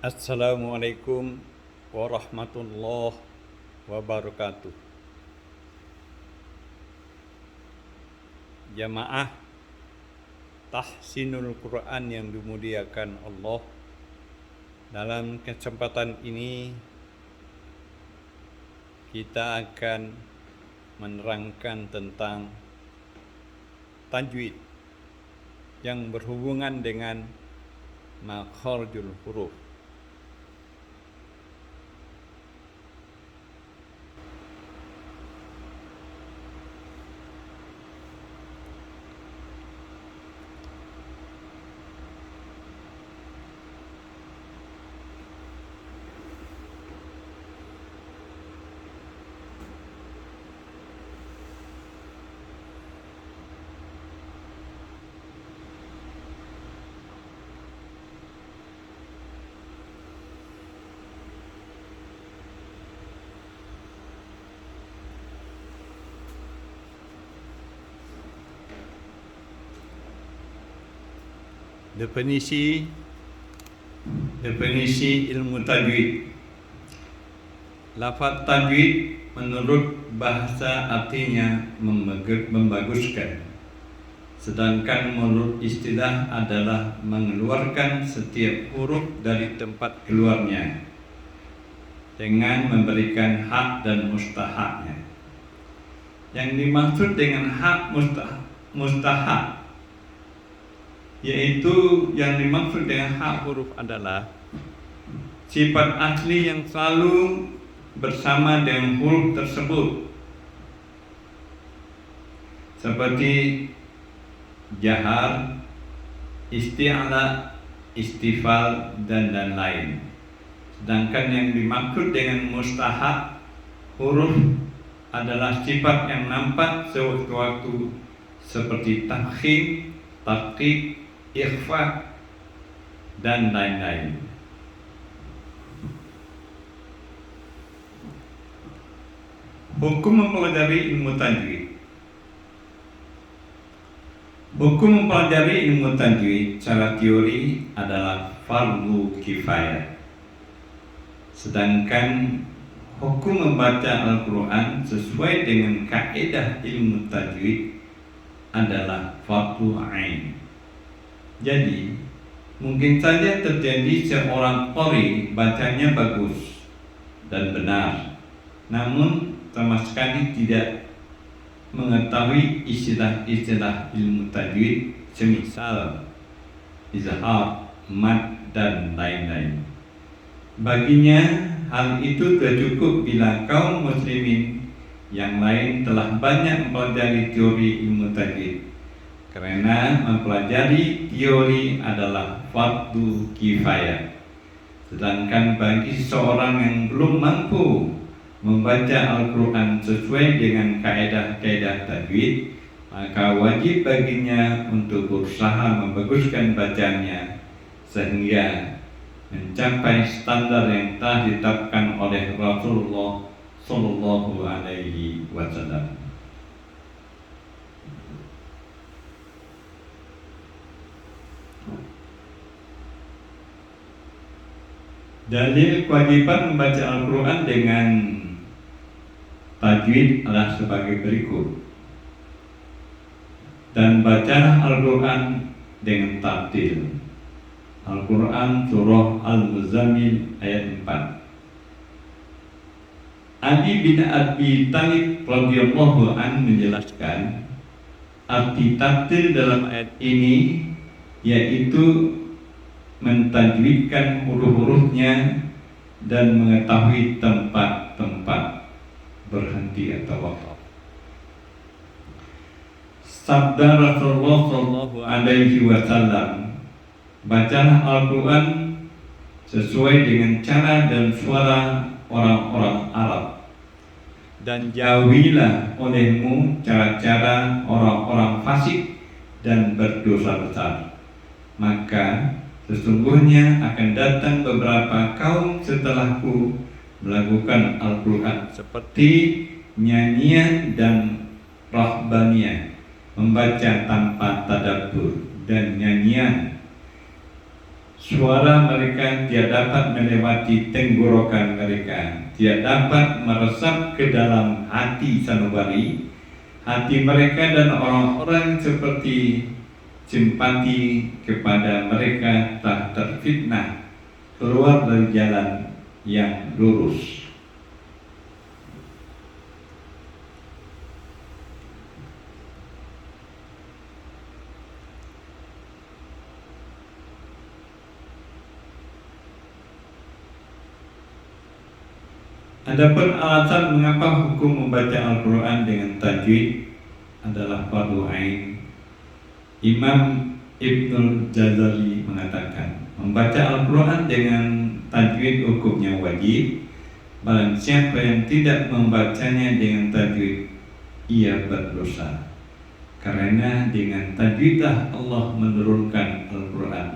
Assalamualaikum warahmatullahi wabarakatuh. Jamaah Tahsinul Quran yang dimuliakan Allah, dalam kesempatan ini kita akan menerangkan tentang tajwid yang berhubungan dengan makharijul huruf. Definisi ilmu tajwid. Lafaz tajwid menurut bahasa artinya membaguskan, sedangkan menurut istilah adalah mengeluarkan setiap huruf dari tempat keluarnya dengan memberikan hak dan mustahaknya. Yang dimaksud dengan hak mustahak, yaitu yang dimaksud dengan hak huruf adalah sifat asli yang selalu bersama dengan huruf tersebut, seperti jahar, isti'la, istifal, dan lain. Sedangkan yang dimaksud dengan mustahak huruf adalah sifat yang nampak sewaktu-waktu, seperti tafkhim, tahqiq, ikhfa, dan lain-lain. Hukum mempelajari ilmu tajwid. Hukum mempelajari ilmu tajwid secara teori adalah fardu kifayah. Sedangkan hukum membaca Al-Quran sesuai dengan kaidah ilmu tajwid adalah fardu ain. Jadi, mungkin saja terjadi seorang qari bacanya bagus dan benar, namun sama sekali tidak mengetahui istilah-istilah ilmu tajwid, semisal izhar, mad, dan lain-lain. Baginya, hal itu tidak cukup bila kaum muslimin yang lain telah banyak mempelajari teori ilmu tajwid, karena mempelajari teori adalah fardu kifayah. Sedangkan bagi seorang yang belum mampu membaca Al-Quran sesuai dengan kaidah-kaidah tajwid, maka wajib baginya untuk berusaha membaguskan bacanya sehingga mencapai standar yang telah ditetapkan oleh Rasulullah Sallallahu Alaihi Wasallam. Dalil kewajiban membaca Al-Quran dengan tajwid adalah sebagai berikut. Dan bacalah Al-Quran dengan tartil. Al-Quran Surah Al-Muzammil ayat 4. Ali bin Abi Thalib radhiyallahu anhu menjelaskan arti tartil dalam ayat ini, yaitu mentajwidkan huruf-hurufnya dan mengetahui tempat-tempat berhenti atau waqaf. Sabda Rasulullah Sallallahu Alaihi Wasallam, bacalah Al-Quran sesuai dengan cara dan suara orang-orang Arab, dan jauhilah olehmu cara-cara orang-orang fasik dan berdosa besar. Maka sesungguhnya akan datang beberapa kaum setelahku melakukan Al-Quran seperti nyanyian dan rahbaniyah, membaca tanpa tadabbur, dan nyanyian Suara mereka tidak dapat melewati tenggorokan mereka, tidak dapat meresap ke dalam hati sanubari. Hati mereka dan orang-orang seperti simpati kepada mereka telah terfitnah keluar dari jalan yang lurus. Adapun alasan mengapa hukum membaca Al-Quran dengan tajwid adalah fardu ain, Imam Ibnul Jazari mengatakan membaca Al-Quran dengan tajwid hukumnya wajib. Barang siapa yang tidak membacanya dengan tajwid, ia berdosa. Karena dengan tajwidlah Allah menurunkan Al-Quran,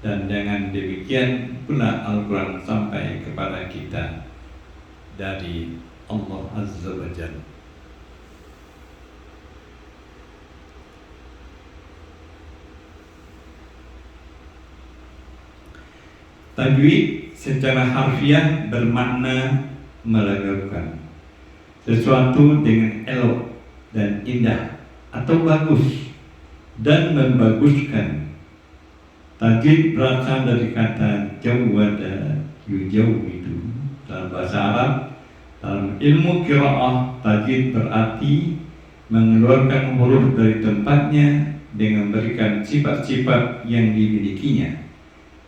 dan dengan demikian pula Al-Quran sampai kepada kita dari Allah Azza wa Jalla. Tajwid secara harfiah bermakna melegakan sesuatu dengan elok dan indah atau bagus dan membaguskan. Tajwid berasal dari kata jawwada yujawwidu dalam bahasa Arab. Dalam ilmu qiraah, tajwid berarti mengeluarkan huruf dari tempatnya dengan memberikan sifat-sifat yang dimilikinya.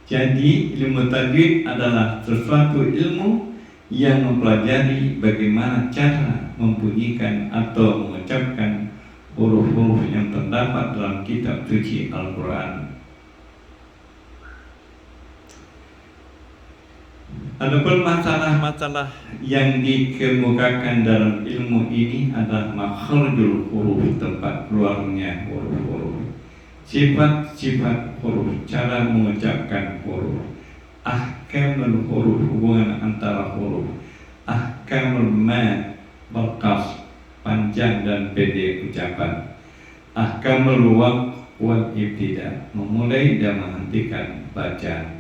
Jadi ilmu tajwid adalah sesuatu ilmu yang mempelajari bagaimana cara membunyikan atau mengucapkan huruf-huruf yang terdapat dalam kitab suci Al-Quran. Adapun masalah-masalah yang dikemukakan dalam ilmu ini adalah makhrajul huruf, tempat keluarnya huruf-huruf, sifat-sifat huruf, cara mengucapkan huruf, ahkamul huruf, hubungan antara huruf, ahkamul mad, berkas, panjang dan pendek ucapan, ahkamul waqf wal ibtida, memulai dan menghentikan bacaan.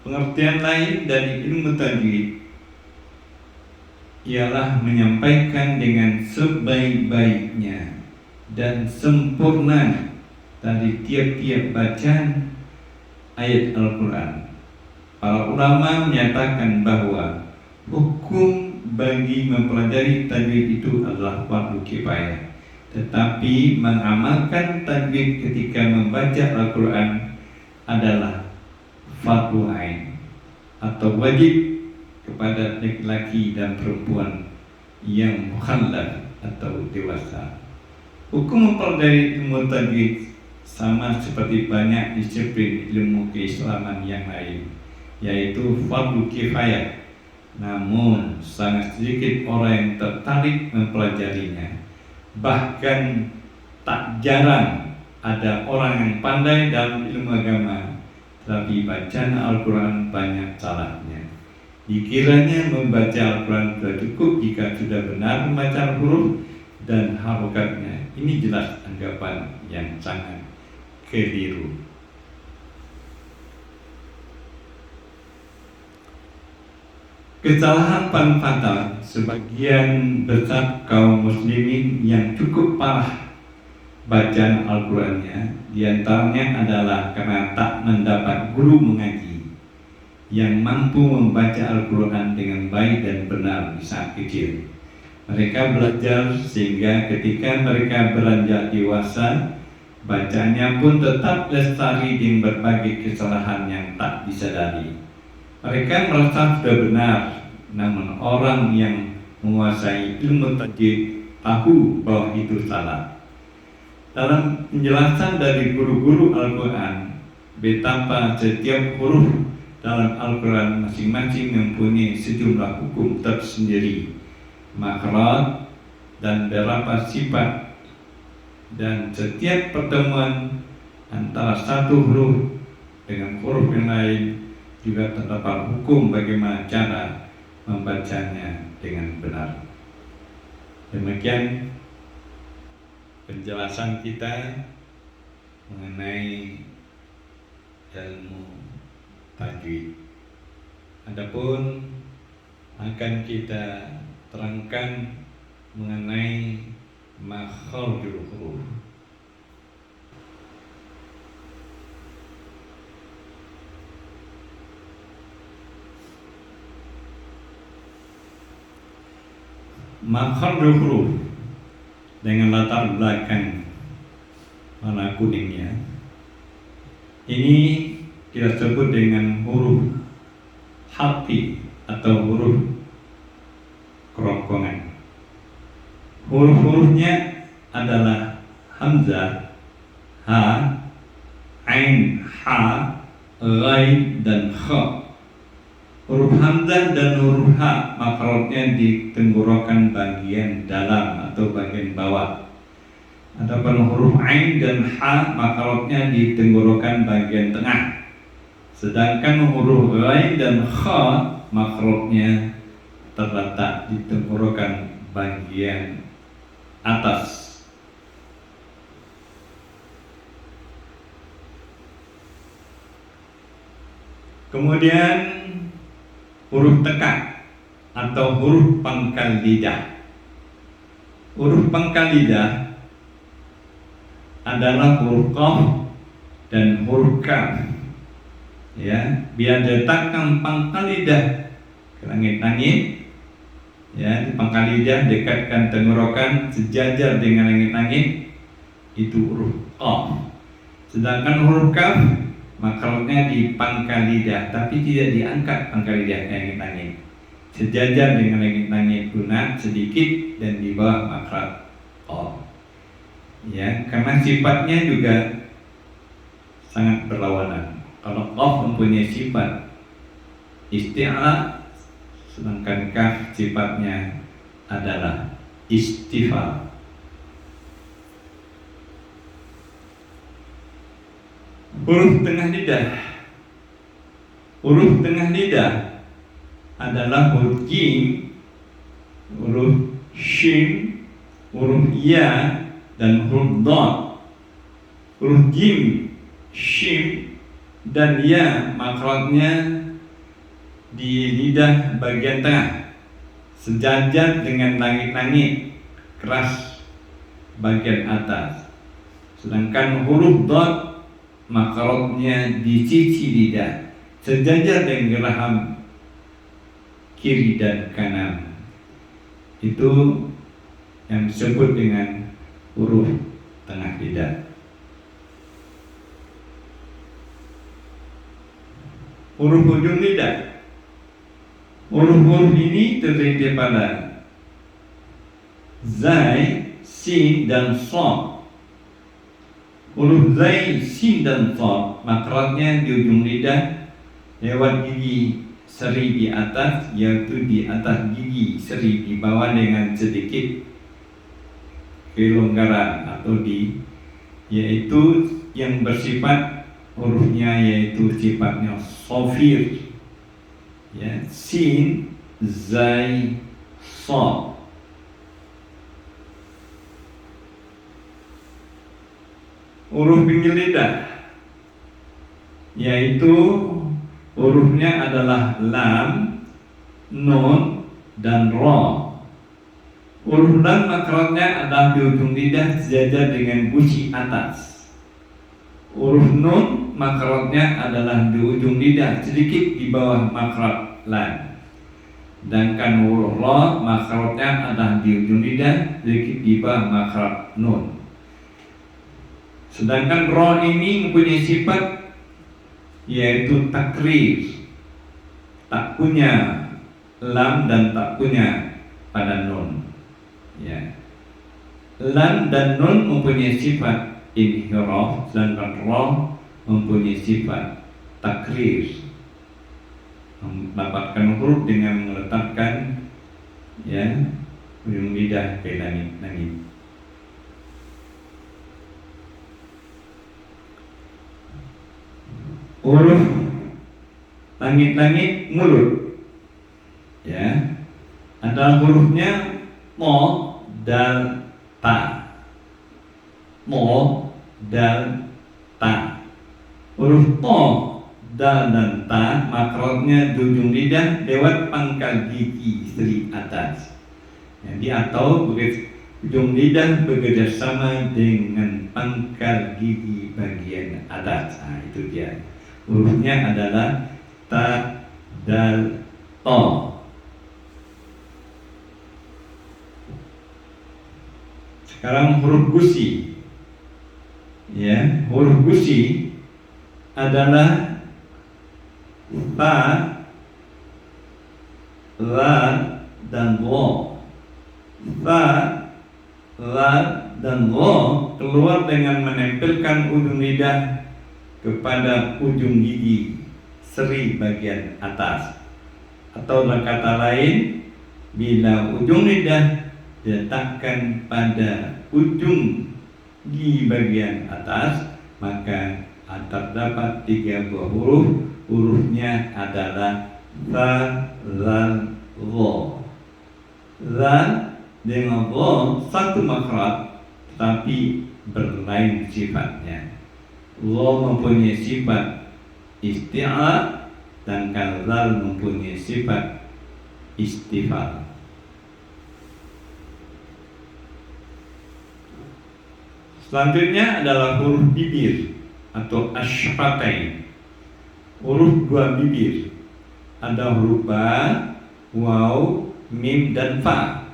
Pengertian lain dari ilmu tajwid ialah menyampaikan dengan sebaik-baiknya dan sempurna dari tiap-tiap bacaan ayat Al-Quran. Para ulama menyatakan bahwa hukum bagi mempelajari tajwid itu adalah fardu kifayah, tetapi mengamalkan tajwid ketika membaca Al-Quran adalah fardu ain atau wajib kepada laki-laki dan perempuan yang mukhallaf atau dewasa. Hukum mempelajari ilmu tajwid sama seperti banyak disiplin ilmu keislaman yang lain, yaitu fardu kifayah. Namun sangat sedikit orang yang tertarik mempelajarinya. Bahkan tak jarang ada orang yang pandai dalam ilmu agama, tapi bacaan Al-Quran banyak salahnya. Dikiranya membaca Al-Quran sudah cukup jika sudah benar membaca huruf dan harokatnya. Ini jelas anggapan yang sangat keliru. Kesalahan paling fatal sebagian besar kaum muslimin yang cukup parah bacaan Al-Qurannya, diantaranya adalah karena tak mendapat guru mengaji yang mampu membaca Al-Quran dengan baik dan benar di saat kecil. Mereka belajar sehingga ketika mereka beranjak dewasa, bacanya pun tetap lestari dengan berbagai kesalahan yang tak disadari. Mereka merasa sudah benar, namun orang yang menguasai ilmu tajwid tahu bahwa itu salah. Dalam penjelasan dari guru-guru Al-Quran, betapa setiap huruf dalam Al-Quran masing-masing mempunyai sejumlah hukum tersendiri, makhraj dan beberapa sifat, dan setiap pertemuan antara satu huruf dengan huruf yang lain juga terdapat hukum bagaimana cara membacanya dengan benar. Demikian penjelasan kita mengenai ilmu tajwid. Adapun akan kita terangkan mengenai makharijul huruf. Makharijul huruf dengan latar belakang warna kuningnya ini kita sebut dengan huruf hati atau huruf kerongkongan. Huruf-hurufnya adalah hamzah, ha, ain, ha, ghain, dan kha. Huruf hamzah dan huruf ha makrotnya di tenggorokan bagian dalam atau bagian bawah. Adapun huruf ain dan ha makrotnya di tenggorokan bagian tengah. Sedangkan huruf ghain dan kha makrotnya terletak di tenggorokan bagian atas. Kemudian huruf tekak atau huruf pangkal lidah. Huruf pangkal lidah adalah huruf qaf dan huruf kaf. Ya, biar letakkan pangkal lidah ke langit-langit. Ya, di pangkal lidah dekatkan tenggorokan sejajar dengan langit-langit, itu huruf qaf. Sedangkan huruf kaf makrotnya di pangkal lidah, tapi tidak diangkat pangkal lidah ke langit-langit, sejajar dengan langit-langit lunak sedikit dan di bawah makrot qaf. Ya, karena sifatnya juga sangat berlawanan. Kalau qaf mempunyai sifat isti'la, sedangkan kaf sifatnya adalah istifal. Huruf tengah lidah. Huruf tengah lidah adalah huruf jim, huruf shin, huruf ya, dan huruf dad. Huruf jim, shin, dan ya makrotnya di lidah bagian tengah, sejajar dengan langit-langit keras bagian atas. Sedangkan huruf dad makrotnya di sisi lidah, sejajar dengan geraham kiri dan kanan. Itu yang disebut dengan huruf tengah lidah. Huruf ujung lidah. Huruf-huruf ini terdiri daripada zai, sin, dan shad. Huruf zai, sin, dan shad makrotnya di ujung lidah lewat gigi seri di atas, yaitu di atas gigi seri di bawah dengan sedikit kelonggaran atau yaitu yang bersifat hurufnya yaitu sifatnya sofir. Ya, sin, zai, shad. Huruf pinggir lidah yaitu hurufnya adalah lam, nun, dan ra. Huruf lam makrotnya adalah di ujung lidah sejajar dengan gusi atas. Huruf nun makrotnya adalah di ujung lidah sedikit di bawah makrot lam. Sedangkan huruf ra makrotnya adalah di ujung lidah sedikit di bawah makrot nun. Sedangkan ra ini mempunyai sifat yaitu takrir, tak punya lam dan tak punya pada nun. Ya. Lam dan nun mempunyai sifat inhiraf, sedangkan ra mempunyai sifat takrir, mendapatkan huruf dengan meletakkan ya ujung lidah ke langit-langit. Huruf langit-langit mulut ya adalah hurufnya mo, dal, ta. to, dal, ta. Huruf to, dal, dan ta makrotnya di ujung lidah lewat pangkal gigi seri atas. Jadi atau ujung lidah bekerja sama dengan pangkal gigi bagian atas. Nah, itu dia. Hurufnya adalah ta, dal, to. Sekarang huruf gusi. Ya, huruf gusi adalah ta, la, dan lo. Ta, la, dan lo keluar dengan menempelkan ujung lidah kepada ujung gigi seri bagian atas. Atau dengan kata lain, bila ujung lidah diletakkan pada ujung gigi bagian atas, maka terdapat 3 buah huruf. Hurufnya adalah ta, lal, lo. La dengan lo satu makhraj, tetapi berlain sifatnya. Lo mempunyai sifat isti'la, dan lal mempunyai sifat istifal. Selanjutnya adalah huruf bibir atau asyafatain. Huruf 2 bibir. Ada huruf ba, waw, mim, dan fa.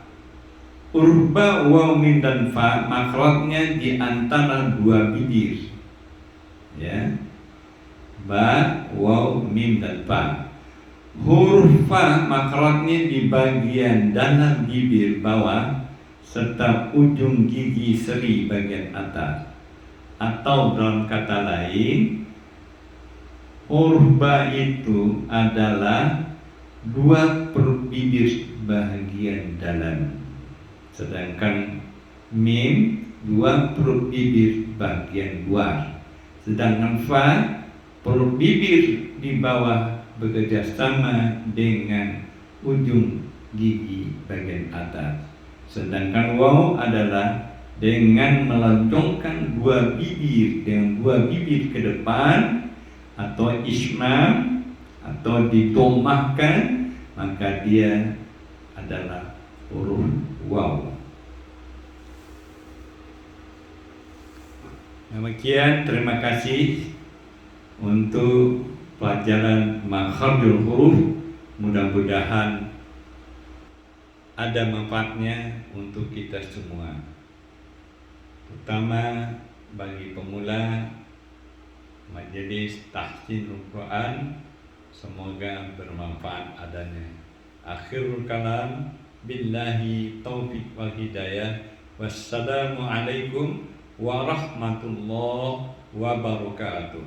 Huruf ba, waw, mim, dan fa makhrajnya di antara 2 bibir. Ya. Ba, waw, mim, dan fa. Huruf fa makhrajnya di bagian dalam bibir bawah serta ujung gigi seri bagian atas. Atau dalam kata lain, huruf ba itu adalah 2 perut bibir bagian dalam, sedangkan mim 2 perut bibir bagian luar. Sedangkan fa perut bibir di bawah bekerja sama dengan ujung gigi bagian atas. Sedangkan waw adalah dengan meloncongkan 2 bibir dengan 2 bibir ke depan atau ismam atau ditomahkan, maka dia adalah huruf waw. Demikian, terima kasih untuk pelajaran makharijul huruf. Mudah-mudahan ada manfaatnya untuk kita semua, terutama bagi pemula majelis tahsinul Quran. Semoga bermanfaat adanya. Akhirul kalam, billahi taufiq wal hidayah. Wassalamualaikum warahmatullahi wabarakatuh.